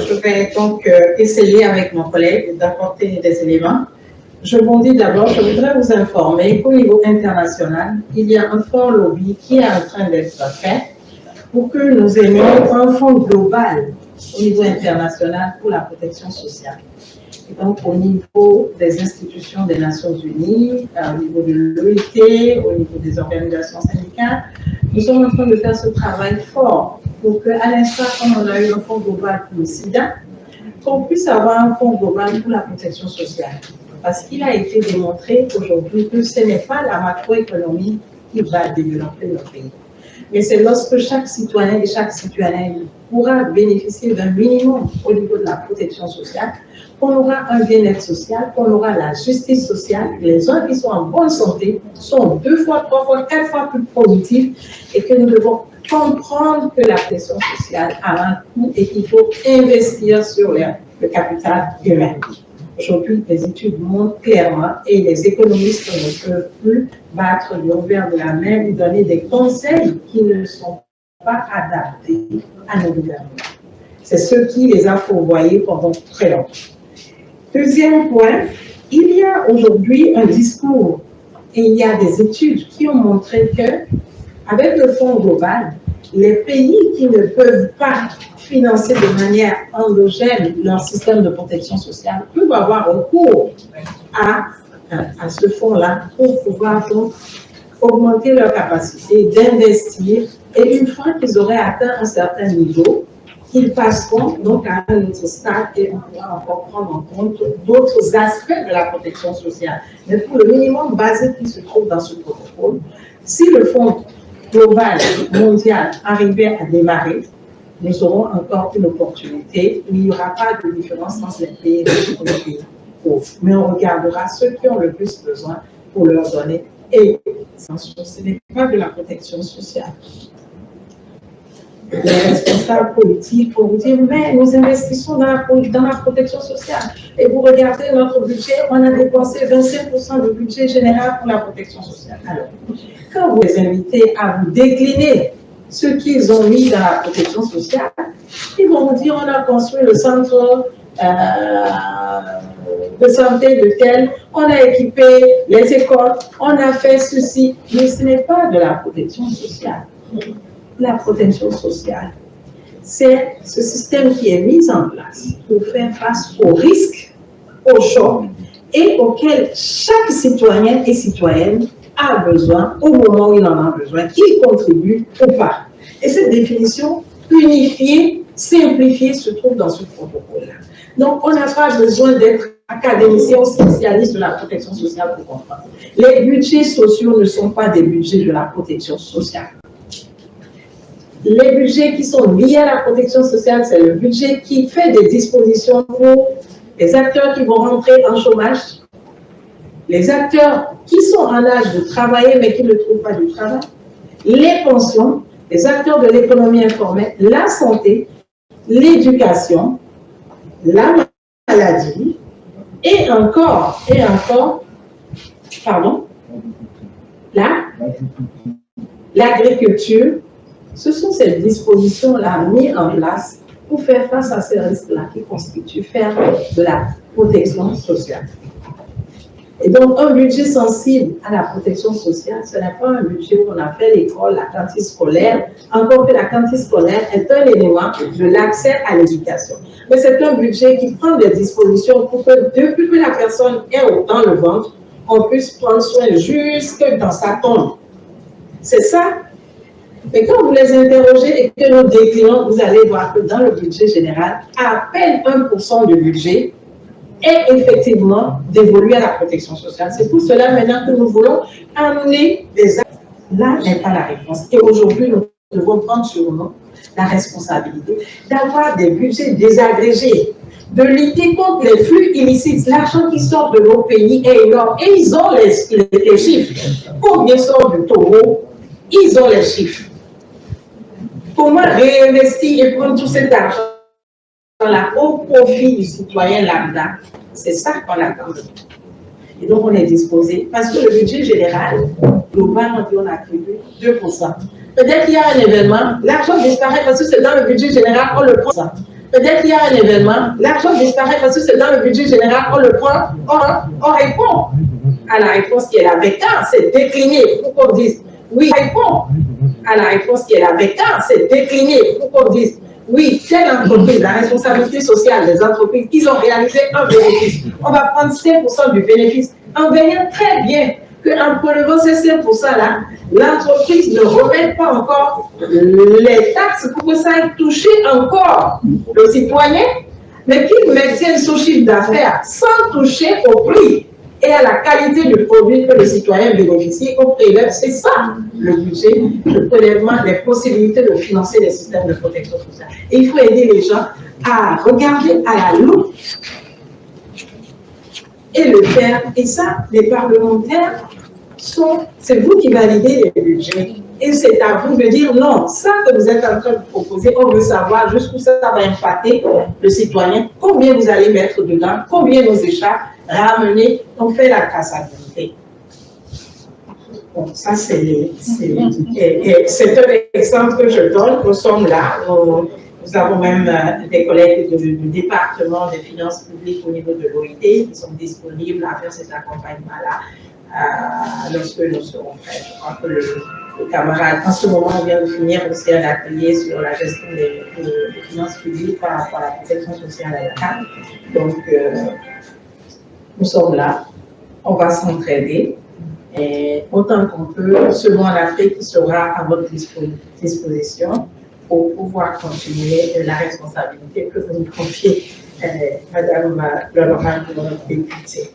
Je vais donc essayer avec mon collègue d'apporter des éléments. Je bondis d'abord, je voudrais vous informer qu'au niveau international, il y a un fort lobby qui est en train d'être fait pour que nous ayons un fonds global au niveau international pour la protection sociale. Et donc, au niveau des institutions des Nations Unies, au niveau de l'OIT, au niveau des organisations syndicales, nous sommes en train de faire ce travail fort pour qu'à l'instant, comme on a eu un fonds global pour le sida, qu'on puisse avoir un fonds global pour la protection sociale. Parce qu'il a été démontré aujourd'hui que ce n'est pas la macroéconomie qui va développer le pays. Mais c'est lorsque chaque citoyen et chaque citoyenne pourra bénéficier d'un minimum au niveau de la protection sociale, qu'on aura un bien-être social, qu'on aura la justice sociale, les gens qui sont en bonne santé sont 2 fois, 3 fois, 4 fois plus productifs et que nous devons comprendre que la pression sociale a un coût et qu'il faut investir sur le capital humain. Aujourd'hui, les études montrent clairement et les économistes ne peuvent plus battre du revers de la main ou donner des conseils qui ne sont pas adaptés à nos gouvernements. C'est ce qui les a fourvoyés pendant très longtemps. Deuxième point, il y a aujourd'hui un discours et il y a des études qui ont montré que, avec le fonds global, les pays qui ne peuvent pas financer de manière endogène leur système de protection sociale peuvent avoir recours à ce fonds-là pour pouvoir donc augmenter leur capacité d'investir. Et une fois qu'ils auraient atteint un certain niveau, qu'ils passeront donc à un autre stade et on pourra encore prendre en compte d'autres aspects de la protection sociale. Mais pour le minimum basique qui se trouve dans ce protocole, si le fonds global mondial arrivait à démarrer, nous aurons encore une opportunité où il n'y aura pas de différence entre les pays riches et les pays pauvres. Mais on regardera ceux qui ont le plus besoin pour leur donner. Et ce n'est pas de la protection sociale. Les responsables politiques vont vous dire, mais nous investissons dans la protection sociale. Et vous regardez notre budget, on a dépensé 25% du budget général pour la protection sociale. Alors, quand vous les invitez à vous décliner ce qu'ils ont mis dans la protection sociale, ils vont vous dire, on a construit le centre de santé de tel, on a équipé les écoles, on a fait ceci, mais ce n'est pas de la protection sociale. La protection sociale, c'est ce système qui est mis en place pour faire face aux risques, aux chocs et auxquels chaque citoyen et citoyenne a besoin au moment où il en a besoin, qu'il contribue ou pas. Et cette définition unifiée, simplifiée se trouve dans ce protocole-là. Donc, on n'a pas besoin d'être académicien ou spécialiste de la protection sociale pour comprendre. Les budgets sociaux ne sont pas des budgets de la protection sociale. Les budgets qui sont liés à la protection sociale, c'est le budget qui fait des dispositions pour les acteurs qui vont rentrer en chômage, les acteurs qui sont en âge de travailler mais qui ne trouvent pas de travail, les pensions, les acteurs de l'économie informelle, la santé, l'éducation, la maladie, et encore, l'agriculture. Ce sont ces dispositions-là mises en place pour faire face à ces risques-là qui constituent faire de la protection sociale. Et donc, un budget sensible à la protection sociale, ce n'est pas un budget qu'on appelle l'école, la cantine scolaire, encore que la cantine scolaire est un élément de l'accès à l'éducation. Mais c'est un budget qui prend des dispositions pour que depuis que la personne est dans le ventre, on puisse prendre soin jusque dans sa tombe. C'est ça. Mais quand vous les interrogez et que nous déclinons, vous allez voir que dans le budget général, à peine 1% du budget est effectivement dévolu à la protection sociale. C'est pour cela maintenant que nous voulons amener des actes. Là n'est pas la réponse. Et aujourd'hui, nous devons prendre sur nous la responsabilité d'avoir des budgets désagrégés, de lutter contre les flux illicites. L'argent qui sort de nos pays est énorme. Et ils ont les chiffres. Combien sort du Togo? Ils ont les chiffres. Comment réinvestir et prendre tout cet argent-là au profit du citoyen lambda? C'est ça qu'on attend. Et donc, on est disposé, parce que le budget général, globalement, on attribue 2%. Peut-être qu'il y a un événement, l'argent disparaît parce que c'est dans le budget général, on le prend. Peut-être qu'il y a un événement, l'argent disparaît parce que c'est dans le budget général, on le prend, on répond à la réponse qui est la BECA, c'est décliné pour qu'on dise oui, on répond à la réponse qui est la BECA, c'est décliné pour qu'on dise oui, telle entreprise, la responsabilité sociale des entreprises, ils ont réalisé un bénéfice. On va prendre 5% du bénéfice en voyant très bien qu'en prélevant ces 5%-là, l'entreprise ne remet pas encore les taxes pour que ça ait touché encore le citoyen, mais qu'il maintienne son chiffre d'affaires sans toucher au prix et à la qualité du produit que le citoyen bénéficie au prélève. C'est ça le budget, le prélèvement, les possibilités de financer les systèmes de protection sociale. Et il faut aider les gens à regarder à la loupe et le faire. Et ça, les parlementaires c'est vous qui validez les budgets. Et c'est à vous de dire non, ça que vous êtes en train de proposer, on veut savoir jusqu'où ça va impacter le citoyen, combien vous allez mettre dedans, combien nos écharpes, ramener, on fait la traçabilité. Bon, ça c'est un exemple que je donne, nous sommes là, nous avons même des collègues du département des finances publiques au niveau de l'OIT qui sont disponibles à faire cet accompagnement-là. Lorsque nous serons prêts. Je crois que le camarade, en ce moment, vient de finir aussi un atelier sur la gestion des finances publiques par rapport à la protection sociale à la CAN. Donc, nous sommes là, on va s'entraider, et autant qu'on peut, selon l'Afrique qui sera à votre disposition pour pouvoir continuer la responsabilité que vous nous confiez, Madame l'honorable députée.